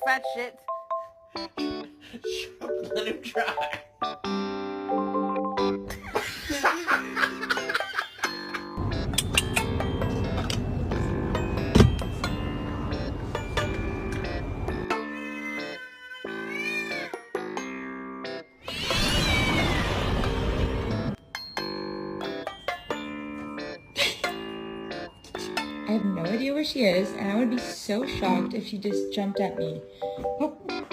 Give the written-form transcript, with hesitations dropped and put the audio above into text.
fat shit. Shut up, let him try. I have no idea where she is, and I would be so shocked if she just jumped at me. Oh,